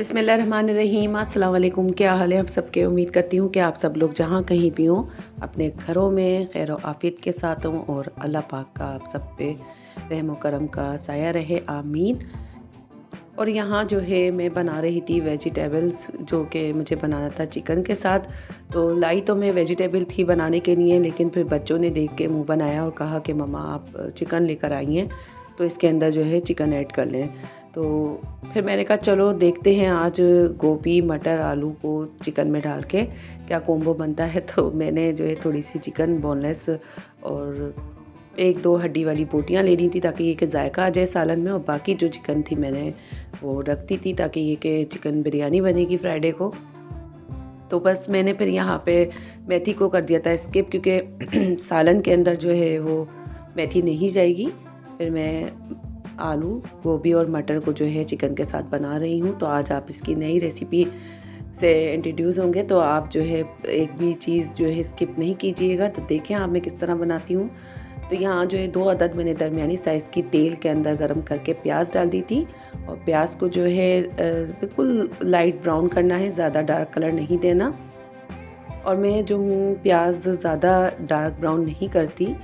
बिस्मिल्लाहिर्रहमानिर्रहीम। अस्सलाम वालेकुम। क्या हाल है आप सबके। उम्मीद करती हूँ कि आप सब लोग जहाँ कहीं भी हों अपने घरों में खैर और आफियत के साथ हों और अल्लाह पाक का आप सब पे रहम व करम का साया रहे, आमीन। और यहाँ जो है मैं बना रही थी वेजिटेबल्स, जो कि मुझे बनाना था चिकन के साथ। तो लाई तो मैं वेजिटेबल थी बनाने के लिए, लेकिन फिर बच्चों ने देख के मुँह बनाया और कहा कि मम्मा आप चिकन लेकर आई हैं तो इसके अंदर जो है चिकन ऐड कर लें। तो फिर मैंने कहा चलो देखते हैं आज गोभी मटर आलू को चिकन में डाल के क्या कॉम्बो बनता है। तो मैंने जो है थोड़ी सी चिकन बोनलेस और एक दो हड्डी वाली बोटियां लेनी थी ताकि ये कि जायका आ जाए सालन में, और बाकी जो चिकन थी मैंने वो रखती थी ताकि ये कि चिकन बिरयानी बनेगी फ्राइडे को। तो बस मैंने फिर यहाँ पे मेथी को कर दिया था स्किप, क्योंकि सालन के अंदर जो है वो मेथी नहीं जाएगी। फिर मैं आलू गोभी और मटर को जो है चिकन के साथ बना रही हूँ। तो आज आप इसकी नई रेसिपी से इंट्रोड्यूस होंगे तो आप जो है एक भी चीज़ जो है स्किप नहीं कीजिएगा। तो देखें आप मैं किस तरह बनाती हूँ। तो यहाँ जो है 2 अदद मैंने दरमियानी साइज़ की तेल के अंदर गरम करके प्याज डाल दी थी, और प्याज को जो है बिल्कुल लाइट ब्राउन करना है, ज़्यादा डार्क कलर नहीं देना। और मैं जो हूँ प्याज ज़्यादा डार्क ब्राउन नहीं करती,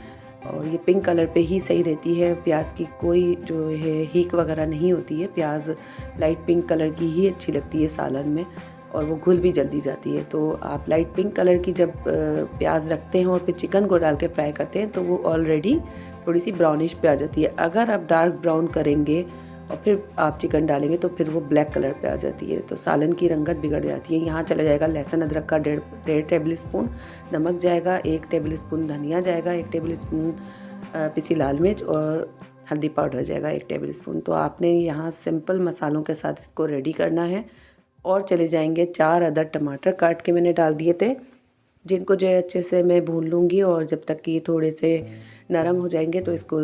और ये पिंक कलर पे ही सही रहती है। प्याज की कोई जो है हीक वगैरह नहीं होती है, प्याज लाइट पिंक कलर की ही अच्छी लगती है सालन में, और वो घुल भी जल्दी जाती है। तो आप लाइट पिंक कलर की जब प्याज रखते हैं और फिर चिकन को डाल के फ्राई करते हैं तो वो ऑलरेडी थोड़ी सी ब्राउनिश पे आ जाती है। अगर आप डार्क ब्राउन करेंगे और फिर आप चिकन डालेंगे तो फिर वो ब्लैक कलर पे आ जाती है, तो सालन की रंगत बिगड़ जाती है। यहाँ चला जाएगा लहसुन अदरक का डेढ़ टेबल स्पून, नमक जाएगा 1 टेबल स्पून, धनिया जाएगा 1 टेबल स्पून, पिसी लाल मिर्च और हल्दी पाउडर जाएगा 1 टेबल स्पून। तो आपने यहाँ सिंपल मसालों के साथ इसको रेडी करना है। और चले जाएंगे 4 अदद टमाटर काट के मैंने डाल दिए थे, जिनको जो है अच्छे से मैं भून लूँगी, और जब तक कि ये थोड़े से नरम हो जाएंगे तो इसको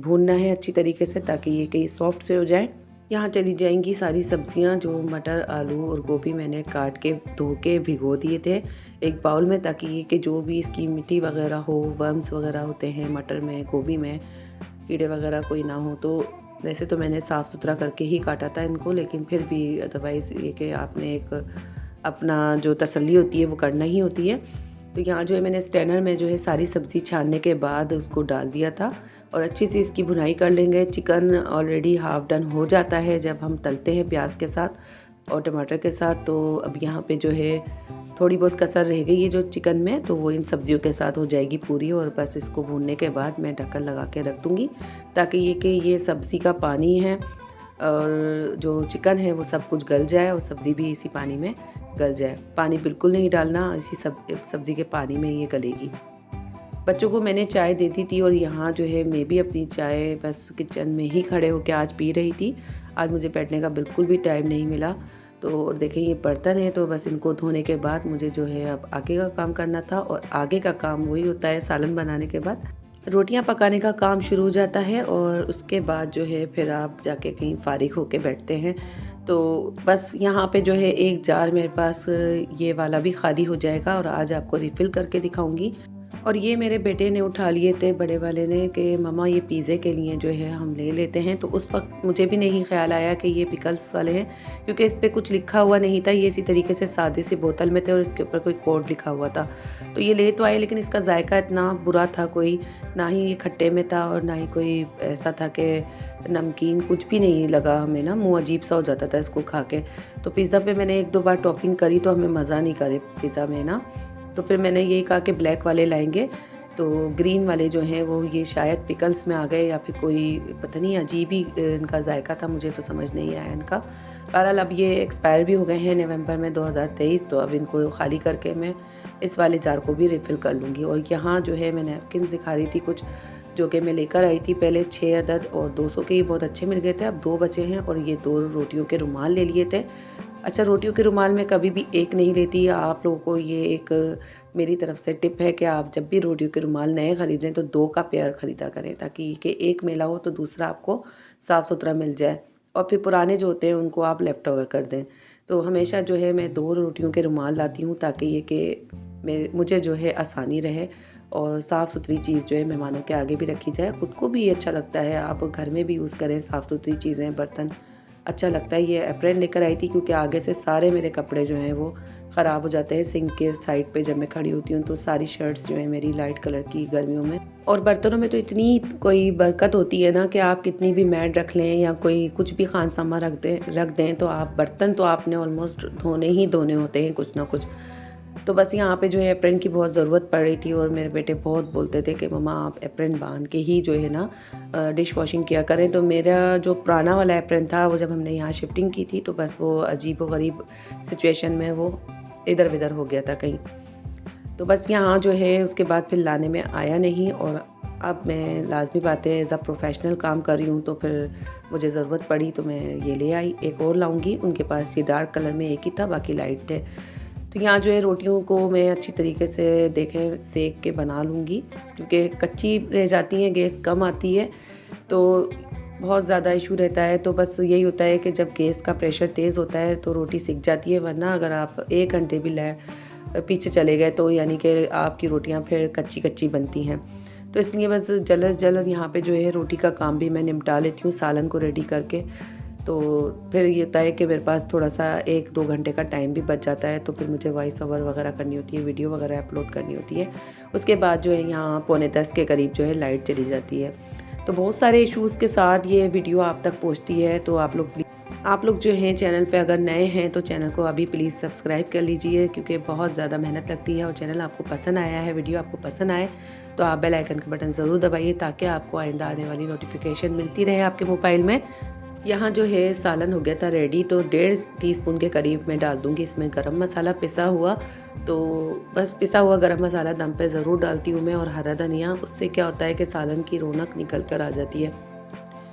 भूनना है अच्छी तरीके से ताकि ये कहीं सॉफ्ट से हो जाए। यहाँ चली जाएंगी सारी सब्जियाँ, जो मटर आलू और गोभी मैंने काट के धो के भिगो दिए थे एक बाउल में, ताकि ये कि जो भी इसकी मिट्टी वगैरह हो, वर्म्स वगैरह होते हैं मटर में गोभी में, कीड़े वगैरह कोई ना हो। तो वैसे तो मैंने साफ़ सुथरा करके ही काटा था इनको, लेकिन फिर भी अदरवाइज़ ये कि आपने एक अपना जो तसल्ली होती है वो करना ही होती है। तो यहाँ जो है मैंने स्टैनर में जो है सारी सब्ज़ी छानने के बाद उसको डाल दिया था, और अच्छी सी इसकी भुनाई कर लेंगे। चिकन ऑलरेडी हाफ़ डन हो जाता है जब हम तलते हैं प्याज के साथ और टमाटर के साथ। तो अब यहाँ पे जो है थोड़ी बहुत कसर रह गई है जो चिकन में, तो वो इन सब्जियों के साथ हो जाएगी पूरी। और बस इसको भूनने के बाद मैं ढक्कन लगा के रख दूँगी ताकि ये कि ये सब्ज़ी का पानी है और जो चिकन है वो सब कुछ गल जाए और सब्ज़ी भी इसी पानी में गल जाए। पानी बिल्कुल नहीं डालना, इसी सब्ज़ी के पानी में ये गलेगी। बच्चों को मैंने चाय दे दी थी, और यहाँ जो है मैं भी अपनी चाय बस किचन में ही खड़े होकर आज पी रही थी। आज मुझे बैठने का बिल्कुल भी टाइम नहीं मिला। तो देखें ये बर्तन है, तो बस इनको धोने के बाद मुझे जो है अब आगे का काम करना था, और आगे का काम वही होता है सालन बनाने के बाद रोटियां पकाने का काम शुरू हो जाता है, और उसके बाद जो है फिर आप जाके कहीं फारिग होके बैठते हैं। तो बस यहाँ पे जो है एक जार मेरे पास ये वाला भी खाली हो जाएगा, और आज आपको रिफ़िल करके दिखाऊंगी। और ये मेरे बेटे ने उठा लिए थे बड़े वाले ने कि मम्मा ये पिज़्ज़े के लिए जो है हम ले लेते हैं। तो उस वक्त मुझे भी नहीं ख्याल आया कि ये पिकल्स वाले हैं, क्योंकि इस पर कुछ लिखा हुआ नहीं था। ये इसी तरीके से सादे सी बोतल में थे और इसके ऊपर कोई कोड लिखा हुआ था। तो ये ले तो आए, लेकिन इसका जायका इतना बुरा था, कोई ना ही ये खट्टे में था और ना ही कोई ऐसा था कि नमकीन, कुछ भी नहीं लगा हमें ना, मुँह अजीब सा हो जाता था इसको खा के। तो पिज़्ज़ा पे मैंने 1-2 बार टॉपिंग करी तो हमें मज़ा नहीं करे पिज़्ज़ा में ना। तो फिर मैंने यही कहा कि ब्लैक वाले लाएंगे। तो ग्रीन वाले जो हैं वो ये शायद पिकल्स में आ गए या फिर कोई पता नहीं अजीब ही इनका जायका था, मुझे तो समझ नहीं आया इनका। बहरहाल अब ये एक्सपायर भी हो गए हैं नवंबर में 2023। तो अब इनको खाली करके मैं इस वाले जार को भी रिफ़िल कर लूँगी। और यहाँ जो है मैं नैपकिन्स दिखा रही थी कुछ, जो कि मैं लेकर आई थी पहले 6 अदद, और 200 के ही बहुत अच्छे मिल गए थे। अब 2 बचे हैं, और ये 2 रोटियों के रुमाल ले लिए थे। अच्छा, रोटियों के रुमाल में कभी भी एक नहीं लेती। आप लोगों को ये एक मेरी तरफ से टिप है कि आप जब भी रोटियों के रुमाल नए ख़रीदें तो 2 का पेयर ख़रीदा करें, ताकि कि एक मेला हो तो दूसरा आपको साफ़ सुथरा मिल जाए, और फिर पुराने जो होते हैं उनको आप लेफ़्ट ओवर कर दें। तो हमेशा जो है मैं 2 रोटियों के रुमाल लाती हूँ ताकि ये कि मुझे जो है आसानी रहे, और साफ़ सुथरी चीज़ जो है मेहमानों के आगे भी रखी जाए, ख़ुद को भी अच्छा लगता है। आप घर में भी यूज़ करें साफ़ सुथरी चीज़ें, बर्तन अच्छा लगता है। ये एप्रन लेकर आई थी क्योंकि आगे से सारे मेरे कपड़े जो हैं वो ख़राब हो जाते हैं। सिंक के साइड पे जब मैं खड़ी होती हूँ तो सारी शर्ट्स जो हैं मेरी लाइट कलर की गर्मियों में। और बर्तनों में तो इतनी कोई बरकत होती है ना कि आप कितनी भी मैट रख लें या कोई कुछ भी खानसामा रख दें तो आप बर्तन तो आपने ऑलमोस्ट धोने ही धोने होते हैं कुछ ना कुछ। तो बस यहाँ पे जो है एप्रन की बहुत ज़रूरत पड़ रही थी और मेरे बेटे बहुत बोलते थे कि मम्मा आप एप्रन बांध के ही जो है ना डिश वॉशिंग किया करें। तो मेरा जो पुराना वाला एप्रन था वो जब हमने यहाँ शिफ्टिंग की थी तो बस वो अजीब व गरीब सिचुएशन में वो इधर विधर हो गया था कहीं। तो बस यहाँ जो है उसके बाद फिर लाने में आया नहीं। और अब मैं लाजमी बात है एज़ अ प्रोफेशनल काम कर रही हूँ तो फिर मुझे ज़रूरत पड़ी तो मैं ये ले आई। एक और लाऊंगी, उनके पास ये डार्क कलर में एक ही था, बाकी लाइट थे। तो यहाँ जो है रोटियों को मैं अच्छी तरीके से देखें सेक के बना लूँगी क्योंकि कच्ची रह जाती हैं, गैस कम आती है तो बहुत ज़्यादा इशू रहता है। तो बस यही होता है कि जब गैस का प्रेशर तेज़ होता है तो रोटी सिक जाती है, वरना अगर आप 1 घंटे भी पीछे चले गए तो यानी कि आपकी रोटियाँ फिर कच्ची कच्ची बनती हैं। तो इसलिए बस जल्द यहाँ पे जो है रोटी का काम भी मैं निपटा लेती हूँ सालन को रेडी करके। तो फिर ये होता है कि मेरे पास थोड़ा सा 1-2 घंटे का टाइम भी बच जाता है तो फिर मुझे वॉइस ओवर वगैरह करनी होती है, वीडियो वगैरह अपलोड करनी होती है। उसके बाद जो है यहाँ 9:45 के करीब जो है लाइट चली जाती है। तो बहुत सारे इश्यूज़ के साथ ये वीडियो आप तक पहुँचती है। तो आप लोग जो हैं चैनल पे अगर नए हैं तो चैनल को अभी प्लीज़ सब्सक्राइब कर लीजिए क्योंकि बहुत ज़्यादा मेहनत लगती है। और चैनल आपको पसंद आया है, वीडियो आपको पसंद आए तो आप बेल आइकन का बटन ज़रूर दबाइए ताकि आपको आइंदा आने वाली नोटिफिकेशन मिलती रहे आपके मोबाइल में। यहाँ जो है सालन हो गया था रेडी तो 1.5 टीस्पून के करीब मैं डाल दूँगी इसमें गरम मसाला पिसा हुआ। तो बस पिसा हुआ गरम मसाला दम पे ज़रूर डालती हूँ मैं, और हरा धनिया। उससे क्या होता है कि सालन की रौनक निकल कर आ जाती है।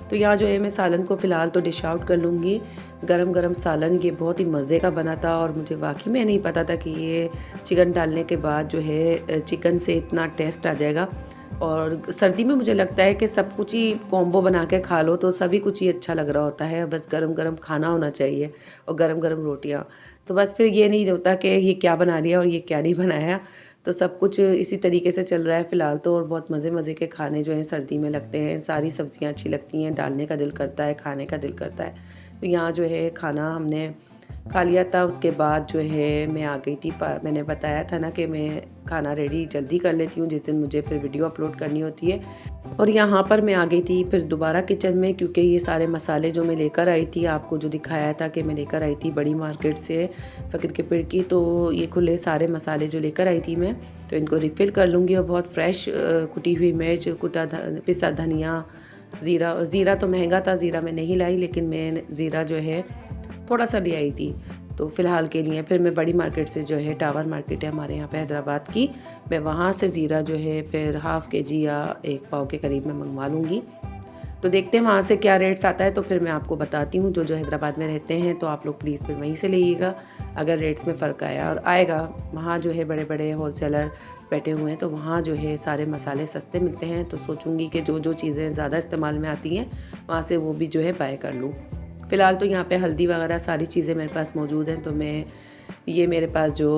तो यहाँ जो है मैं सालन को फ़िलहाल तो डिश आउट कर लूँगी। गरम गरम सालन ये बहुत ही मज़े का बना था और मुझे वाकई में नहीं पता था कि ये चिकन डालने के बाद जो है चिकन से इतना टेस्ट आ जाएगा। और सर्दी में मुझे लगता है कि सब कुछ ही कॉम्बो बना के खा लो तो सभी कुछ ही अच्छा लग रहा होता है, बस गरम गरम खाना होना चाहिए और गरम गरम रोटियाँ। तो बस फिर ये नहीं होता कि ये क्या बना लिया और ये क्या नहीं बनाया। तो सब कुछ इसी तरीके से चल रहा है फ़िलहाल तो। और बहुत मज़े मज़े के खाने जो हैं सर्दी में लगते हैं, सारी सब्ज़ियाँ अच्छी लगती हैं, डालने का दिल करता है, खाने का दिल करता है। तो यहाँ जो है खाना हमने खा लिया था। उसके बाद जो है मैं आ गई थी, मैंने बताया था ना कि मैं खाना रेडी जल्दी कर लेती हूँ जिस दिन मुझे फिर वीडियो अपलोड करनी होती है। और यहाँ पर मैं आ गई थी फिर दोबारा किचन में क्योंकि ये सारे मसाले जो मैं लेकर आई थी, आपको जो दिखाया था कि मैं लेकर आई थी बड़ी मार्केट से फ़कीर के पेड़ की, तो ये खुले सारे मसाले जो लेकर आई थी मैं तो इनको रिफ़िल कर लूँगी। और बहुत फ्रेश कुटी हुई मिर्च, पिसा धनिया, ज़ीरा तो महंगा था, ज़ीरा मैं नहीं लाई, लेकिन मैं ज़ीरा जो है थोड़ा सा ले आई थी तो फ़िलहाल के लिए। फिर मैं बड़ी मार्केट से जो है टावर मार्केट है हमारे यहाँ पे हैदराबाद की, मैं वहाँ से ज़ीरा जो है फिर ½ kg या 1 पाव के करीब मैं मंगवा लूँगी। तो देखते हैं वहाँ से क्या रेट्स आता है तो फिर मैं आपको बताती हूँ। जो हैदराबाद में रहते हैं तो आप लोग प्लीज़ फिर वहीं से लीजिएगा अगर रेट्स में फ़र्क आया और आएगा। वहाँ जो है बड़े बड़े होलसेलर बैठे हुए हैं तो वहाँ जो है सारे मसाले सस्ते मिलते हैं। तो सोचूंगी कि जो चीज़ें ज़्यादा इस्तेमाल में आती हैं वहाँ से वो भी जो है बाय कर लूँ। फ़िलहाल तो यहाँ पे हल्दी वगैरह सारी चीज़ें मेरे पास मौजूद हैं। तो मैं ये मेरे पास जो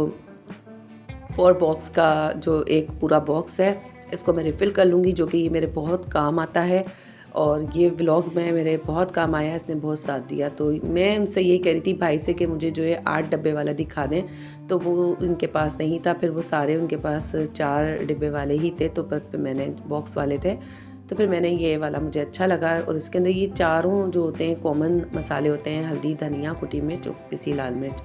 4 बॉक्स का जो एक पूरा बॉक्स है इसको मैं रिफ़िल कर लूँगी, जो कि ये मेरे बहुत काम आता है और ये व्लॉग में मेरे बहुत काम आया है, इसने बहुत साथ दिया। तो मैं उनसे यही कह रही थी भाई से कि मुझे जो है 8 डब्बे वाला दिखा दें, तो वो उनके पास नहीं था। फिर वो सारे उनके पास 4 डिब्बे वाले ही थे तो बस फिर मैंने बॉक्स वाले थे तो फिर मैंने ये वाला मुझे अच्छा लगा। और इसके अंदर ये चारों जो होते हैं कॉमन मसाले होते हैं, हल्दी, धनिया, कुटी मिर्च और पिसी लाल मिर्च,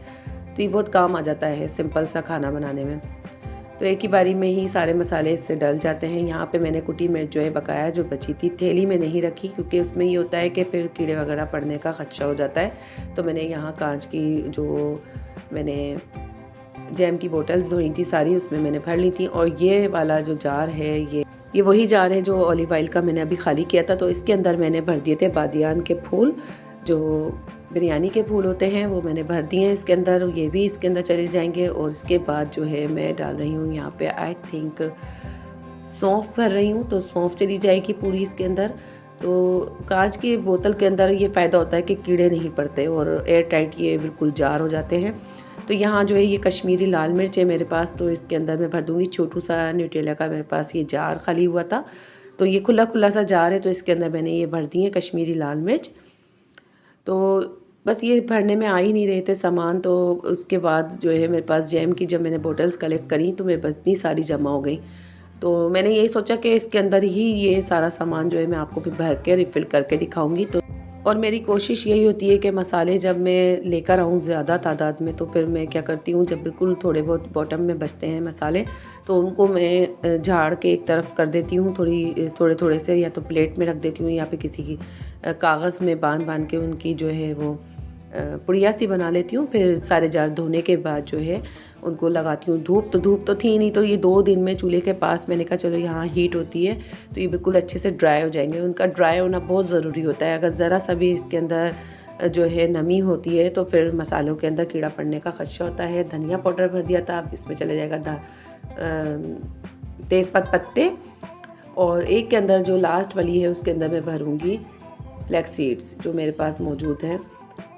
तो ये बहुत काम आ जाता है सिंपल सा खाना बनाने में। तो एक ही बारी में ही सारे मसाले इससे डल जाते हैं। यहाँ पे मैंने कुटी मिर्च जो है बकाया जो बची थी थैली में नहीं रखी क्योंकि उसमें ये होता है कि फिर कीड़े वगैरह पड़ने का खदशा हो जाता है। तो मैंने यहाँ कांच की जो मैंने जैम की बोतल्स धोई थी सारी उसमें मैंने भर ली थी। और ये वाला जो जार है ये वही जार है जो ऑलिव ऑयल का मैंने अभी खाली किया था। तो इसके अंदर मैंने भर दिए थे बादियान के फूल, जो बिरयानी के फूल होते हैं, वो मैंने भर दिए हैं इसके अंदर, ये भी इसके अंदर चले जाएंगे। और इसके बाद जो है मैं डाल रही हूँ यहाँ पे आई थिंक सौंफ भर रही हूँ, तो सौंफ चली जाएगी पूरी इसके अंदर। तो कांच की बोतल के अंदर ये फ़ायदा होता है कि कीड़े नहीं पड़ते और एयर टाइट ये बिल्कुल जार हो जाते हैं। तो यहाँ जो है ये कश्मीरी लाल मिर्च है मेरे पास, तो इसके अंदर मैं भर दूँगी। छोटू सा न्यूट्रेला का मेरे पास ये जार खाली हुआ था, तो ये खुला खुला सा जार है, तो इसके अंदर मैंने ये भर दी है कश्मीरी लाल मिर्च। तो बस ये भरने में आ ही नहीं रहे थे सामान। तो उसके बाद जो है मेरे पास जैम की जब मैंने बोतल्स कलेक्ट करी तो मेरे पास इतनी सारी जमा हो गई। तो मैंने यही सोचा कि इसके अंदर ही ये सारा सामान जो है मैं आपको फिर भर के रिफ़िल करके दिखाऊंगी। तो और मेरी कोशिश यही होती है कि मसाले जब मैं लेकर आऊँ ज़्यादा तादाद में, तो फिर मैं क्या करती हूँ, जब बिल्कुल थोड़े बहुत बॉटम में बचते हैं मसाले तो उनको मैं झाड़ के एक तरफ कर देती हूँ, थोड़े थोड़े से, या तो प्लेट में रख देती हूँ या फिर किसी की कागज़ में बांध के उनकी जो है वो पुड़िया सी बना लेती हूँ। फिर सारे जार धोने के बाद जो है उनको लगाती हूँ धूप। तो धूप तो थी नहीं, तो ये 2 दिन में चूल्हे के पास मैंने कहा चलो यहाँ हीट होती है तो ये बिल्कुल अच्छे से ड्राई हो जाएंगे। उनका ड्राई होना बहुत ज़रूरी होता है। अगर ज़रा सा भी इसके अंदर जो है नमी होती है तो फिर मसालों के अंदर कीड़ा पड़ने का खदशा होता है। धनिया पाउडर भर दिया था, अब इसमें चला जाएगा तेज़पत्ता पत्ते, और एक के अंदर जो लास्ट वाली है उसके अंदर मैं भरूँगी फ्लैक्स सीड्स जो मेरे पास मौजूद हैं।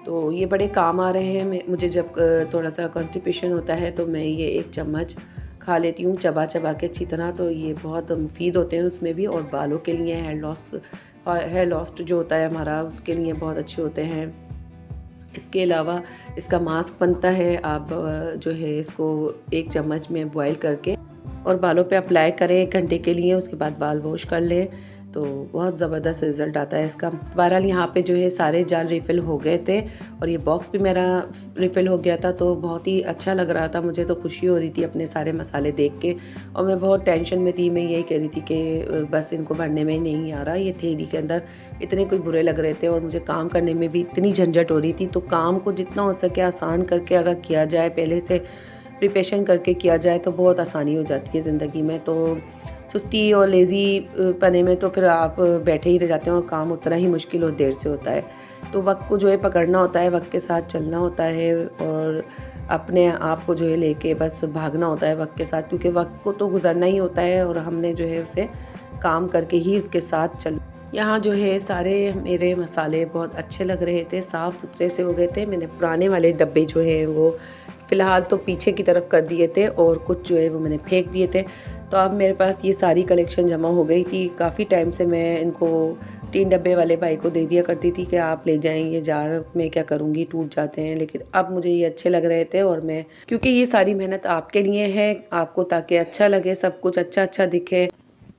तो ये बड़े काम आ रहे हैं। मुझे जब थोड़ा सा कॉन्स्टिपेशन होता है तो मैं ये 1 चम्मच खा लेती हूँ चबा के अच्छी तरह। तो ये बहुत मुफीद होते हैं उसमें भी, और बालों के लिए हेयर लॉस जो होता है हमारा उसके लिए बहुत अच्छे होते हैं। इसके अलावा इसका मास्क बनता है, आप जो है इसको 1 चम्मच में बॉईल करके और बालों पे अप्लाई करें 1 घंटे के लिए, उसके बाद बाल वॉश कर लें तो बहुत ज़बरदस्त रिज़ल्ट आता है इसका। बहरहाल यहाँ पे जो है सारे जाल रिफ़िल हो गए थे और ये बॉक्स भी मेरा रिफ़िल हो गया था। तो बहुत ही अच्छा लग रहा था, मुझे तो खुशी हो रही थी अपने सारे मसाले देख के, और मैं बहुत टेंशन में थी। मैं यही कह रही थी कि बस इनको भरने में नहीं आ रहा। ये थैली के अंदर इतने कोई बुरे लग रहे थे और मुझे काम करने में भी इतनी झंझट हो रही थी। तो काम को जितना हो सके आसान करके अगर किया जाए, पहले से प्रिपरेशन करके किया जाए तो बहुत आसानी हो जाती है ज़िंदगी में। तो सुस्ती और लेज़ी पने में तो फिर आप बैठे ही रह जाते हैं और काम उतना ही मुश्किल और देर से होता है। तो वक्त को जो है पकड़ना होता है, वक्त के साथ चलना होता है और अपने आप को जो है लेके बस भागना होता है वक्त के साथ, क्योंकि वक्त को तो गुजरना ही होता है और हमने जो है उसे काम करके ही उसके साथ चल। यहाँ जो है सारे मेरे मसाले बहुत अच्छे लग रहे थे, साफ़ सुथरे से हो गए थे। मैंने पुराने वाले डब्बे जो है वो फ़िलहाल तो पीछे की तरफ कर दिए थे और कुछ जो है वो मैंने फेंक दिए थे। तो अब मेरे पास ये सारी कलेक्शन जमा हो गई थी। काफ़ी टाइम से मैं इनको 3 डब्बे वाले भाई को दे दिया करती थी कि आप ले जाएं, ये जार में क्या करूँगी, टूट जाते हैं। लेकिन अब मुझे ये अच्छे लग रहे थे और मैं, क्योंकि ये सारी मेहनत आपके लिए है, आपको ताकि अच्छा लगे, सब कुछ अच्छा दिखे।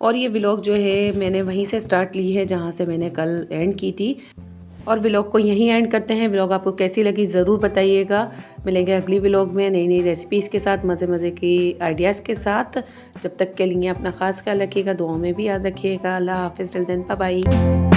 और ये व्लॉग जो है मैंने वहीं से स्टार्ट ली है जहाँ से मैंने कल एंड की थी, और व्लॉग को यहीं एंड करते हैं। व्लॉग आपको कैसी लगी ज़रूर बताइएगा। मिलेंगे अगली व्लॉग में नई रेसिपीज़ के साथ, मज़े की आइडियाज़ के साथ। जब तक के लिए अपना ख़ास ख्याल रखिएगा, दुआओं में भी याद रखिएगा। अल्लाह हाफ़िज़, टिल देन, बाय बाय।